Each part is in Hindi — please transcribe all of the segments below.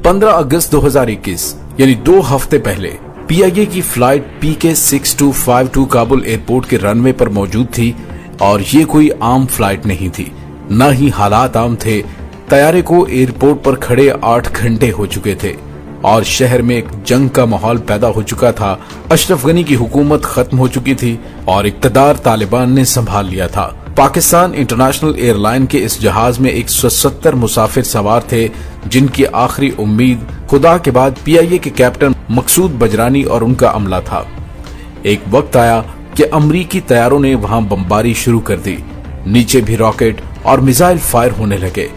15 अगस्त 2021 यानी 2 हफ्ते पहले पीआईए की फ्लाइट PK-6252 काबुल एयरपोर्ट के रनवे पर मौजूद थी और ये कोई आम फ्लाइट नहीं थी, न ही हालात आम थे। तैयारे को एयरपोर्ट पर खड़े 8 घंटे हो चुके थे और शहर में एक जंग का माहौल पैदा हो चुका था। अशरफ गनी की हुकूमत खत्म हो चुकी थी और इक़्तिदार तालिबान ने संभाल लिया था। पाकिस्तान इंटरनेशनल एयरलाइन के इस जहाज में 170 मुसाफिर सवार थे, जिनकी आखिरी उम्मीद खुदा के बाद पीआईए के कैप्टन मकसूद बजरानी और उनका अमला था। एक वक्त आया कि अमरीकी तैयारों ने वहां बमबारी शुरू कर दी। नीचे भी रॉकेट और मिसाइल फायर होने लगे।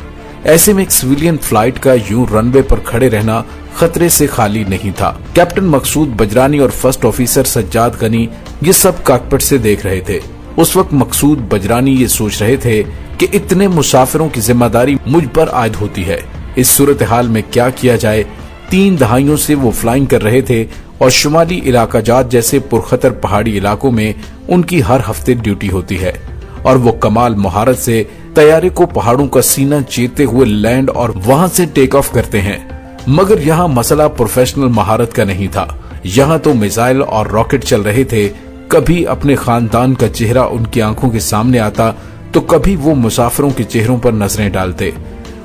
ऐसे में एक सिविलियन फ्लाइट का यूं रनवे पर खड़े रहना खतरे से खाली नहीं था। कैप्टन मकसूद बजरानी और फर्स्ट ऑफिसर सज्जाद गनी ये सब कॉकपिट से देख रहे थे। उस वक्त मकसूद बजरानी ये सोच रहे थे कि इतने मुसाफिरों की जिम्मेदारी मुझ पर आयद होती है। इस सूरत हाल में क्या किया जाए। 3 दहाइयों से वो फ्लाइंग कर रहे थे और शुमाली इलाका जात जैसे पुरखतर पहाड़ी इलाकों में उनकी हर हफ्ते ड्यूटी होती है और वो कमाल महारत से तैयारे को पहाड़ों का सीना चीरते हुए लैंड और वहां से टेक ऑफ करते हैं। मगर यहाँ मसला प्रोफेशनल महारत का नहीं था। यहाँ तो मिसाइल और रॉकेट चल रहे थे। कभी अपने खानदान का चेहरा उनकी आंखों के सामने आता तो कभी वो मुसाफिरों के चेहरों पर नजरें डालते।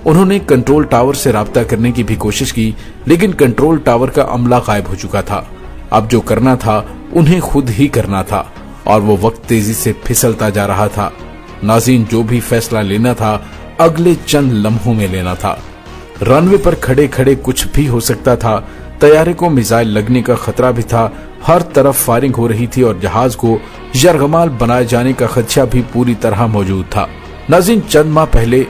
उन्होंने कंट्रोल टावर से राब्ता करने की भी कोशिश की, लेकिन कंट्रोल टावर का अमला गायब हो चुका था। अब जो करना था उन्हें खुद ही करना था और वो वक्त तेजी से फिसलता जा रहा था। नाज़रीन, जो भी फैसला लेना था अगले चंद लम्हों में लेना था। रनवे पर खड़े खड़े कुछ भी हो सकता था। तैयारे को मिसाइल लगने का खतरा भी था। हर तरफ फायरिंग हो रही थी और जहाज को यरगमाल बनाए जाने का खदशा भी पूरी तरह मौजूद था। नाज़रीन, चंद माह पहले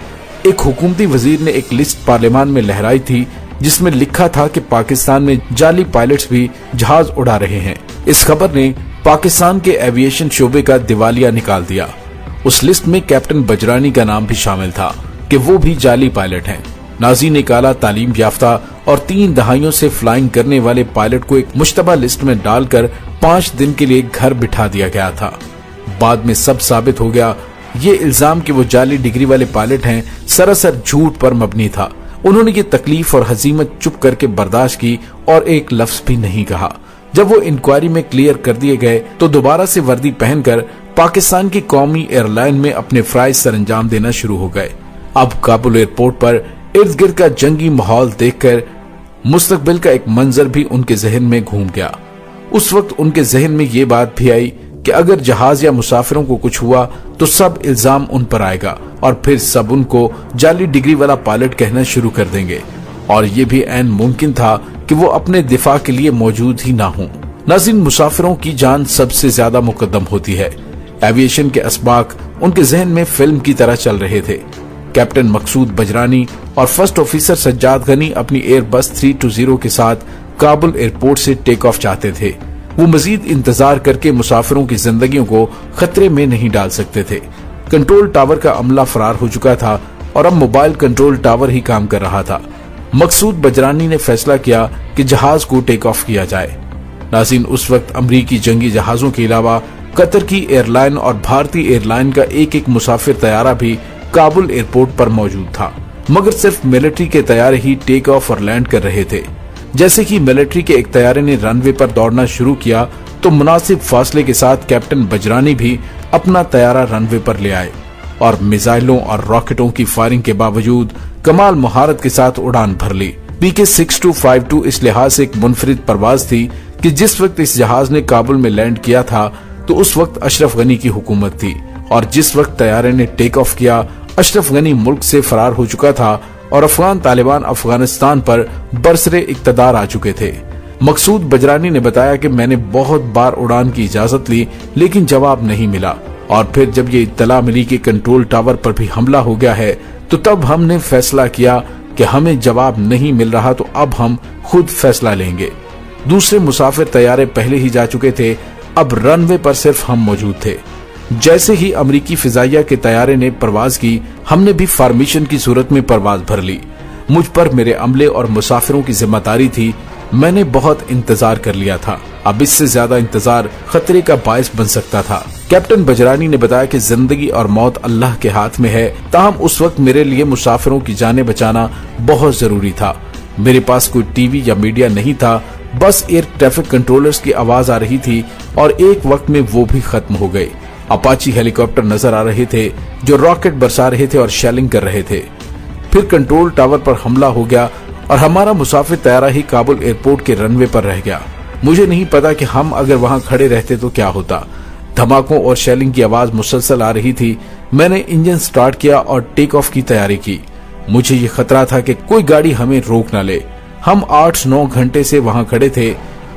एक हुकूमती वजीर ने एक लिस्ट पार्लियामान में लहराई थी जिसमें लिखा था कि पाकिस्तान में जाली पायलट्स भी जहाज उड़ा रहे हैं। इस खबर ने पाकिस्तान के एविएशन शोबे का दिवालिया निकाल दिया। उस लिस्ट में कैप्टन बजरानी का नाम भी शामिल था कि वो भी जाली पायलट हैं। नाज़रीन, एक आला तालीम याफ्ता और 3 दहाइयों से फ्लाइंग करने वाले पायलट को एक मुश्तबा लिस्ट में डालकर 5 दिन के लिए घर बिठा दिया गया था। बाद में सब साबित हो गया। ये इल्जाम कि वो जाली डिग्री वाले पायलट हैं सरासर झूठ पर मबनी था। उन्होंने ये तकलीफ और हजीमत चुप करके बर्दाश्त की और एक लफ्ज भी नहीं कहा। जब वो इंक्वायरी में क्लियर कर दिए गए तो दोबारा से वर्दी पहनकर पाकिस्तान की कौमी एयरलाइन में अपने फ्राइज सरंजाम देना शुरू हो गए। अब काबुल एयरपोर्ट पर इर्द गिर्द का जंगी माहौल देखकर मुस्तकबिल का एक मंजर भी उनके जहन में घूम गया। उस वक्त उनके जहन में ये बात भी आई कि अगर जहाज या मुसाफिरों को कुछ हुआ तो सब इल्जाम उन पर आएगा और फिर सब उनको जाली डिग्री वाला पायलट कहना शुरू कर देंगे और ये भी ऐन मुमकिन था कि वो अपने दिफा के लिए मौजूद ही ना हों। नाज़रीन, मुसाफिरों की जान सबसे ज्यादा मुकद्दम होती है। एविएशन के असबाक उनके जहन में फिल्म की तरह चल रहे थे। कैप्टन मकसूद बजरानी और फर्स्ट ऑफिसर सज्जाद गनी अपनी एयरबस 320 के साथ काबुल एयरपोर्ट से टेक ऑफ चाहते थे। वो मजीद इंतजार करके मुसाफिरों की जिंदगियों को खतरे में नहीं डाल सकते थे। कंट्रोल टावर का अमला फरार हो चुका था और अब मोबाइल कंट्रोल टावर ही काम कर रहा था। मकसूद बजरानी ने फैसला किया कि जहाज को टेक ऑफ किया जाए। नाज़रीन, उस वक्त अमरीकी जंगी जहाजों के अलावा कतर की एयरलाइन और भारतीय एयरलाइन का एक मुसाफिर तैयारा भी काबुल एयरपोर्ट पर मौजूद था, मगर सिर्फ मिलिट्री के तैयारे ही टेक ऑफ और लैंड कर रहे थे। जैसे ही मिलिट्री के एक तैयारे ने रनवे पर दौड़ना शुरू किया तो मुनासिब फासले के साथ कैप्टन बजरानी भी अपना तैयारा रनवे पर ले आए और मिसाइलों और रॉकेटों की फायरिंग के बावजूद कमाल महारत के साथ उड़ान भर ली। PK-6252 इस लिहाज से एक मुनफरिद परवाज थी कि जिस वक्त इस जहाज ने काबुल में लैंड किया था तो उस वक्त अशरफ गनी की हुकूमत थी और जिस वक्त तैयारे ने टेक ऑफ किया अशरफ गनी मुल्क से फरार हो चुका था और अफगान तालिबान अफगानिस्तान पर बरसरे इक्तदार आ चुके थे। मकसूद बजरानी ने बताया कि मैंने बहुत बार उड़ान की इजाजत ली लेकिन जवाब नहीं मिला और फिर जब ये इत्तला मिली कि कंट्रोल टावर पर भी हमला हो गया है तो तब हमने फैसला किया कि हमें जवाब नहीं मिल रहा तो अब हम खुद फैसला लेंगे। दूसरे मुसाफिर तैयारे पहले ही जा चुके थे, अब रनवे पर सिर्फ हम मौजूद थे। जैसे ही अमरीकी फिजाइया के तैयारे ने परवाज की हमने भी फॉर्मेशन की सूरत में परवाज भर ली। मुझ पर मेरे अमले और मुसाफिरों की जिम्मेदारी थी। मैंने बहुत इंतजार कर लिया था, अब इससे ज्यादा इंतजार खतरे का बायस बन सकता था। कैप्टन बजरानी ने बताया कि जिंदगी और मौत अल्लाह के हाथ में है, ताहम उस वक्त मेरे लिए मुसाफिरों की जानें बचाना बहुत जरूरी था। मेरे पास कोई टीवी या मीडिया नहीं था, बस एयर ट्रैफिक कंट्रोलर्स की आवाज आ रही थी और एक वक्त में वो भी खत्म हो गए। अपाची हेलीकॉप्टर नजर आ रहे थे जो रॉकेट बरसा रहे थे और शेलिंग कर रहे थे। फिर कंट्रोल टावर पर हमला हो गया और हमारा मुसाफिर तैयारा ही काबुल एयरपोर्ट के रनवे पर रह गया। मुझे नहीं पता कि हम अगर वहां खड़े रहते तो क्या होता। धमाकों और शेलिंग की आवाज मुसलसल आ रही थी। मैंने इंजन स्टार्ट किया और टेक ऑफ की तैयारी की। मुझे ये खतरा था कि कोई गाड़ी हमें रोक न ले। हम 8-9 घंटे से वहां खड़े थे।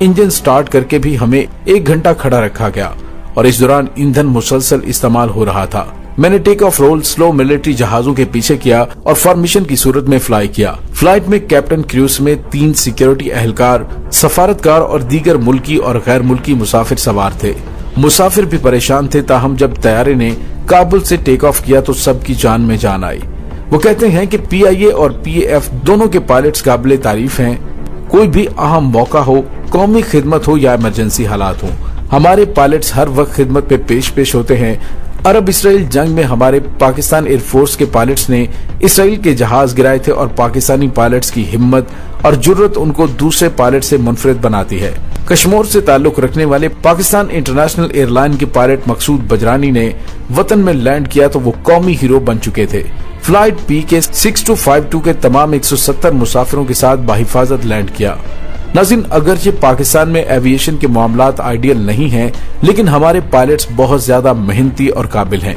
इंजन स्टार्ट करके भी हमें 1 घंटा खड़ा रखा गया और इस दौरान ईंधन मुसलसल इस्तेमाल हो रहा था। मैंने take off roll slow military जहाजों के पीछे किया और फॉर्मेशन की सूरत में फ्लाई किया। फ्लाइट में कैप्टन क्रू में 3 सिक्योरिटी एहलकार, सफारतकार और दीगर मुल्की और गैर मुल्की मुसाफिर सवार थे। मुसाफिर भी परेशान थे, ताहम जब तैयारे ने काबुल से टेक ऑफ किया तो सबकी जान में जान आई। वो कहते हैं कि PIA और PAF दोनों के पायलट्स काबिले तारीफ हैं। कोई भी अहम मौका हो, कौमी खिदमत हो या इमरजेंसी हालात हो, हमारे पायलट्स हर वक्त खिदमत पे पेश होते हैं। अरब इसराइल जंग में हमारे पाकिस्तान एयरफोर्स के पायलट्स ने इसराइल के जहाज गिराए थे और पाकिस्तानी पायलट्स की हिम्मत और जुर्रत उनको दूसरे पायलट से मुनफरिद बनाती है। कश्मीर से ताल्लुक रखने वाले पाकिस्तान इंटरनेशनल एयरलाइन के पायलट मकसूद बजरानी ने वतन में लैंड किया तो वो कौमी हीरो बन चुके थे। फ्लाइट PK 6252 के तमाम 170 मुसाफिरों के साथ बाहिफाजत लैंड किया। नाज़रीन, अगरचे पाकिस्तान में एविएशन के मामलात आइडियल नहीं हैं, लेकिन हमारे पायलट्स बहुत ज्यादा मेहनती और काबिल हैं।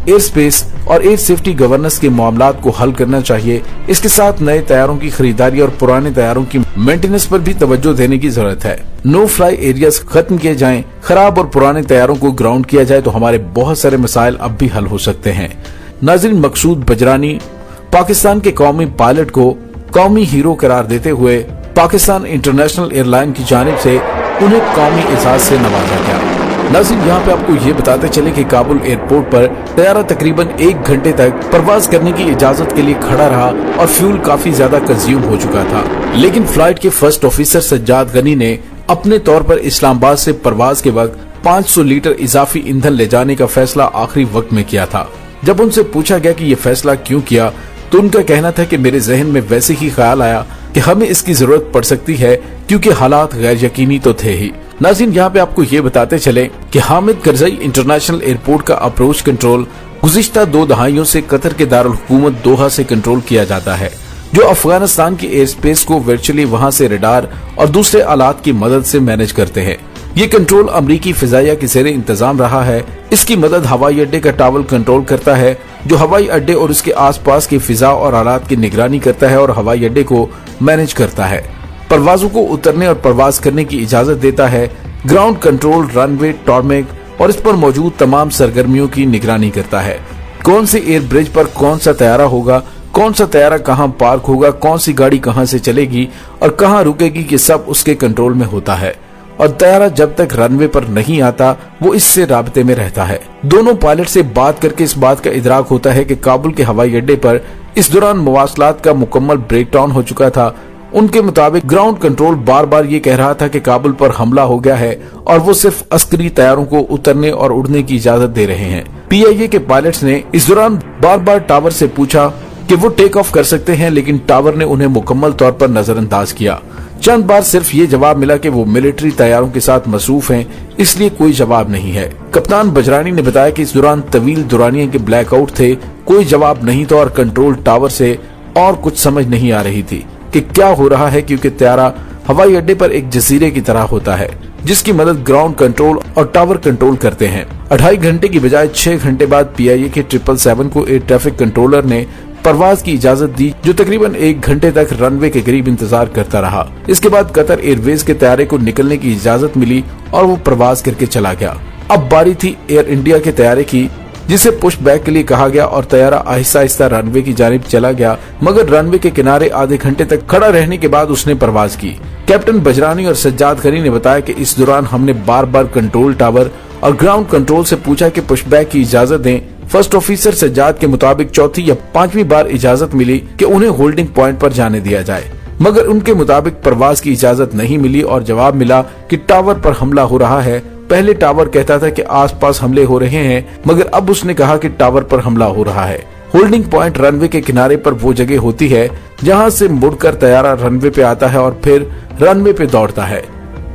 एयर स्पेस और एयर सेफ्टी गवर्नेंस के मामलात को हल करना चाहिए। इसके साथ नए तैयारों की खरीदारी और पुराने तैयारों की मेंटेनेंस पर भी तवज्जो देने की जरूरत है। नो फ्लाई एरियाज खत्म किए जाएं, खराब और पुराने तैयारों को ग्राउंड किया जाए तो हमारे बहुत सारे मसाइल अब भी हल हो सकते हैं। नाज़रीन, मकसूद बजरानी पाकिस्तान के कौमी पायलट को कौमी हीरो करार देते हुए पाकिस्तान इंटरनेशनल एयरलाइन की जानिब से उन्हें कौमी एजाज से नवाजा गया। नाज़रीन, यहाँ पे आपको ये बताते चले कि काबुल एयरपोर्ट पर तैयारा तकरीबन 1 घंटे तक परवाज करने की इजाजत के लिए खड़ा रहा और फ्यूल काफी ज्यादा कंज्यूम हो चुका था। लेकिन फ्लाइट के फर्स्ट ऑफिसर सज्जाद गनी ने अपने तौर पर इस्लामाबाद से परवाज के वक्त 500 लीटर इजाफी ईंधन ले जाने का फैसला आखिरी वक्त में किया था। जब उनसे पूछा गया कि ये फैसला क्यों किया तो उनका कहना था कि मेरे जहन में वैसे ही ख्याल आया कि हमें इसकी जरूरत पड़ सकती है क्योंकि हालात गैर यकीनी तो थे ही। नाज़रीन, यहाँ पे आपको ये बताते चले कि हामिद करजई इंटरनेशनल एयरपोर्ट का अप्रोच कंट्रोल गुज़िश्ता 2 दहाइयों से कतर के दारुल हुकूमत दोहा से कंट्रोल किया जाता है, जो अफगानिस्तान की एयर स्पेस को वर्चुअली वहाँ से रडार और दूसरे आलात की मदद से मैनेज करते हैं। ये कंट्रोल अमरीकी फिजाइया के ज़ेरे इंतजाम रहा है। इसकी मदद हवाई अड्डे का टावर कंट्रोल करता है, जो हवाई अड्डे और उसके आसपास की फिजा और आलात की निगरानी करता है और हवाई अड्डे को मैनेज करता है। परवाजों को उतरने और परवाज करने की इजाजत देता है। ग्राउंड कंट्रोल, रनवे, टारमेक और इस पर मौजूद तमाम सरगर्मियों की निगरानी करता है। कौन से एयर ब्रिज पर कौन सा तैयारा होगा, कौन सा तैयारा कहाँ पार्क होगा, कौन सी गाड़ी कहाँ से चलेगी और कहाँ रुकेगी, ये सब उसके कंट्रोल में होता है। और तैयारा जब तक रनवे पर नहीं आता वो इससे राब्ते में रहता है। दोनों पायलट से बात करके इस बात का इदराक होता है कि काबुल के हवाई अड्डे पर इस दौरान मवासलात का मुकम्मल ब्रेकडाउन हो चुका था। उनके मुताबिक ग्राउंड कंट्रोल बार बार ये कह रहा था कि काबुल पर हमला हो गया है और वो सिर्फ अस्करी तैयारों को उतरने और उड़ने की इजाजत दे रहे हैं। PIA के पायलट्स ने इस दौरान बार बार टावर से पूछा कि वो टेक ऑफ कर सकते हैं, लेकिन टावर ने उन्हें मुकम्मल तौर पर नजरअंदाज किया। चंद बार सिर्फ ये जवाब मिला कि वो मिलिट्री तैयारों के साथ मसरूफ हैं, इसलिए कोई जवाब नहीं है। कप्तान बजरानी ने बताया कि इस दौरान तवील दुरानिया के ब्लैकआउट थे, कोई जवाब नहीं था और कंट्रोल टावर से और कुछ समझ नहीं आ रही थी कि क्या हो रहा है, क्योंकि तैयारा हवाई अड्डे पर एक जजीरे की तरह होता है जिसकी मदद ग्राउंड कंट्रोल और टावर कंट्रोल करते हैं। 2.5 घंटे की बजाय 6 घंटे बाद PIA के 777 को एयर ट्रैफिक कंट्रोलर ने परवाज की इजाजत दी, जो तकरीबन 1 घंटे तक रनवे के करीब इंतजार करता रहा। इसके बाद कतर एयरवेज के तैयारे को निकलने की इजाजत मिली और वो परवाज करके चला गया। अब बारी थी एयर इंडिया के तैयारे की, जिसे पुश बैक के लिए कहा गया और तैयारा आहिस्ता आहिस्ता रनवे की जानिब चला गया, मगर रनवे के किनारे आधे घंटे तक खड़ा रहने के बाद उसने परवाज की। कैप्टन बजरानी और सज्जाद गनी ने बताया कि इस दौरान हमने बार बार कंट्रोल टावर और ग्राउंड कंट्रोल से पूछा कि पुश बैक की इजाजत दें। फर्स्ट ऑफिसर सज्जाद के मुताबिक चौथी या 5वीं बार इजाजत मिली कि उन्हें होल्डिंग पॉइंट पर जाने दिया जाए, मगर उनके मुताबिक परवाज की इजाजत नहीं मिली और जवाब मिला कि टावर पर हमला हो रहा है पहले टावर कहता था कि आसपास हमले हो रहे हैं, मगर अब उसने कहा कि टावर पर हमला हो रहा है। होल्डिंग पॉइंट रनवे के किनारे पर वो जगह होती है जहां से मुड़कर तैयारा रनवे पे आता है और फिर रनवे पे दौड़ता है।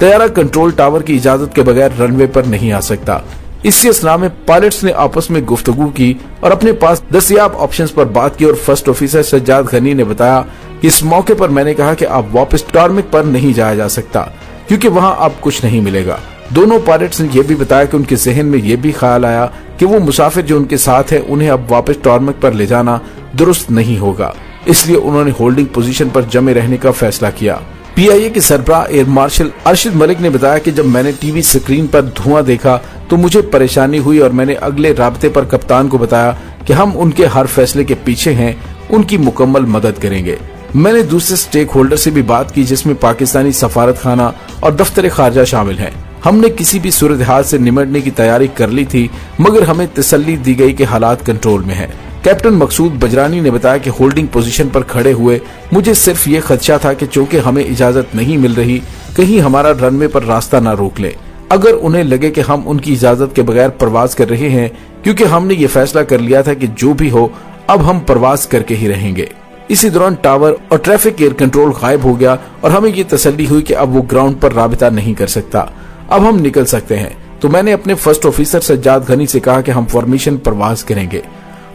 तैयारा कंट्रोल टावर की इजाजत के बगैर रनवे पर नहीं आ सकता। इसी असना में पायलट्स ने आपस में गुफ्तगू की और अपने पास दस्तयाब ऑप्शंस पर बात की और फर्स्ट ऑफिसर सज्जाद गनी ने बताया कि इस मौके पर मैंने कहा कि अब वापस टारमेक पर नहीं जाया जा सकता क्योंकि वहां अब कुछ नहीं मिलेगा। दोनों पायलट्स ने यह भी बताया कि उनके जहन में यह भी ख्याल आया कि वो मुसाफिर जो उनके साथ है उन्हें अब वापस टारमेक पर ले जाना दुरुस्त नहीं होगा, इसलिए उन्होंने होल्डिंग पोजीशन पर जमे रहने का फैसला किया। पीआईए के सरबराह एयर मार्शल अरशद मलिक ने बताया कि जब मैंने टीवी स्क्रीन पर धुआं देखा तो मुझे परेशानी हुई और मैंने अगले राब्ते पर कप्तान को बताया कि हम उनके हर फैसले के पीछे हैं, उनकी मुकम्मल मदद करेंगे। मैंने दूसरे स्टेक होल्डर से भी बात की जिसमें पाकिस्तानी सफारत खाना और दफ्तर खारजा शामिल है। हमने किसी भी सूरत हाल से निमटने की तैयारी कर ली थी, मगर हमें तसल्ली दी गई कि हालात कंट्रोल में है। कैप्टन मकसूद बजरानी ने बताया कि होल्डिंग पोजीशन पर खड़े हुए मुझे सिर्फ ये खदशा था कि चूंकि हमें इजाजत नहीं मिल रही, कहीं हमारा रनवे पर रास्ता न रोक ले। अगर उन्हें लगे कि हम उनकी इजाजत के बगैर प्रवास कर रहे हैं, क्योंकि हमने ये फैसला कर लिया था कि जो भी हो अब हम प्रवास करके ही रहेंगे। इसी दौरान टावर और ट्रैफिक एयर कंट्रोल गायब हो गया और हमें ये तसल्ली हुई कि अब वो ग्राउंड पर राबिता नहीं कर सकता, अब हम निकल सकते हैं। तो मैंने अपने फर्स्ट ऑफिसर सज्जाद गनी से कहा कि हम फॉर्मेशन प्रवास करेंगे।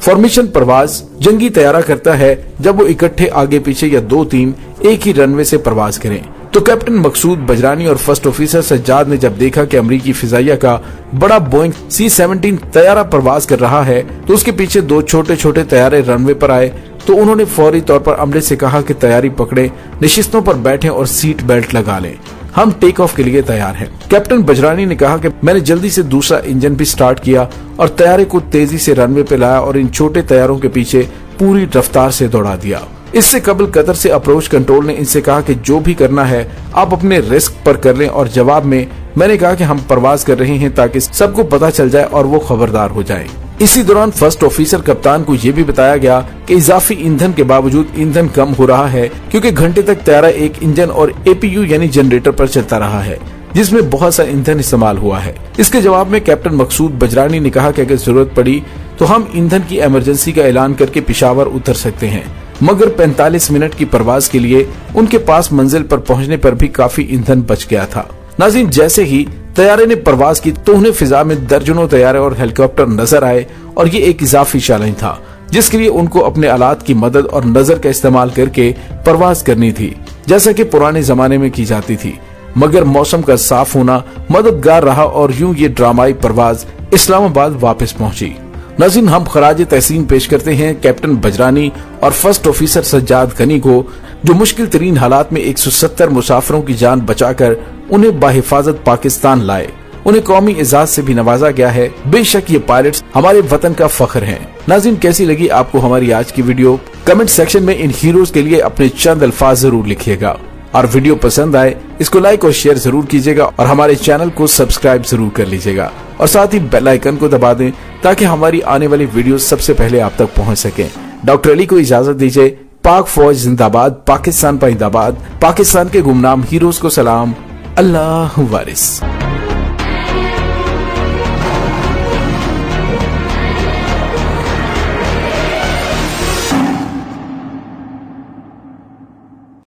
फॉर्मेशन प्रवास जंगी तैयारा करता है जब वो इकट्ठे आगे पीछे या 2-3 एक ही रनवे से प्रवास करें। तो कैप्टन मकसूद बजरानी और फर्स्ट ऑफिसर सज्जाद ने जब देखा कि अमरीकी फिजाइया का बड़ा बोइंग C-17 तैयारा प्रवास कर रहा है तो उसके पीछे 2 छोटे छोटे तैयारे रनवे पर आए, तो उन्होंने फौरी तौर पर अमले से कहा कि तैयारी पकड़े, नशिस्तों पर बैठे और सीट बेल्ट लगा लें, हम टेक ऑफ के लिए तैयार हैं। कैप्टन बजरानी ने कहा कि मैंने जल्दी से दूसरा इंजन भी स्टार्ट किया और तैयारे को तेजी से रनवे पे लाया और इन छोटे तैयारों के पीछे पूरी रफ्तार से दौड़ा दिया। इससे कबल कतर से अप्रोच कंट्रोल ने इनसे कहा कि जो भी करना है आप अपने रिस्क पर कर लें, और जवाब में मैंने कहा कि हम प्रवास कर रहे हैं ताकि सबको पता चल जाए और वो खबरदार हो जाएं। इसी दौरान फर्स्ट ऑफिसर कप्तान को ये भी बताया गया कि इजाफी ईंधन के बावजूद ईंधन कम हो रहा है क्योंकि घंटे तक तैयारा एक इंजन और APU यानी जनरेटर पर चलता रहा है जिसमें बहुत सा ईंधन इस्तेमाल हुआ है। इसके जवाब में कैप्टन मकसूद बजरानी ने कहा कि अगर जरूरत पड़ी तो हम ईंधन की इमरजेंसी का ऐलान करके पेशावर उतर सकते हैं, मगर 45 मिनट की प्रवास के लिए उनके पास मंजिल पर पहुंचने पर भी काफी ईंधन बच गया था। नाज़रीन, जैसे ही तैयारे ने प्रवास की तो उन्हें फिजा में दर्जनों तैयारे और हेलीकॉप्टर नजर आए और ये एक इजाफी चैलेंज था जिसके लिए उनको अपने आलात की मदद और नजर का इस्तेमाल करके प्रवास करनी थी जैसा कि पुराने जमाने में की जाती थी। मगर मौसम का साफ होना मददगार रहा और यूं ये ड्रामाई प्रवास इस्लामाबाद वापस पहुंची। नाज़रीन, हम खराज तहसीन पेश करते हैं कैप्टन बजरानी और फर्स्ट ऑफिसर सज्जाद गनी को जो मुश्किल तरीन हालात में 170 मुसाफिरों की जान बचाकर उन्हें बाहिफाजत पाकिस्तान लाए। उन्हें कौमी एजाज से भी नवाजा गया है। बेशक ये पायलट्स हमारे वतन का फख्र हैं। नाज़रीन, कैसी लगी आपको हमारी आज की वीडियो? कमेंट सेक्शन में इन हीरोज के लिए अपने चंद अल्फाज जरूर लिखिएगा और वीडियो पसंद आए इसको लाइक और शेयर जरूर कीजिएगा और हमारे चैनल को सब्सक्राइब जरूर कर लीजिएगा और साथ ही बेल आइकन को दबा दें ताकि हमारी आने वाली वीडियो सबसे पहले आप तक पहुंच सके। डॉक्टर अली को इजाजत दीजिए। पाक फौज जिंदाबाद, पाकिस्तान पाइंदाबाद, पाकिस्तान के गुमनाम हीरोज को सलाम, अल्लाह वारिस।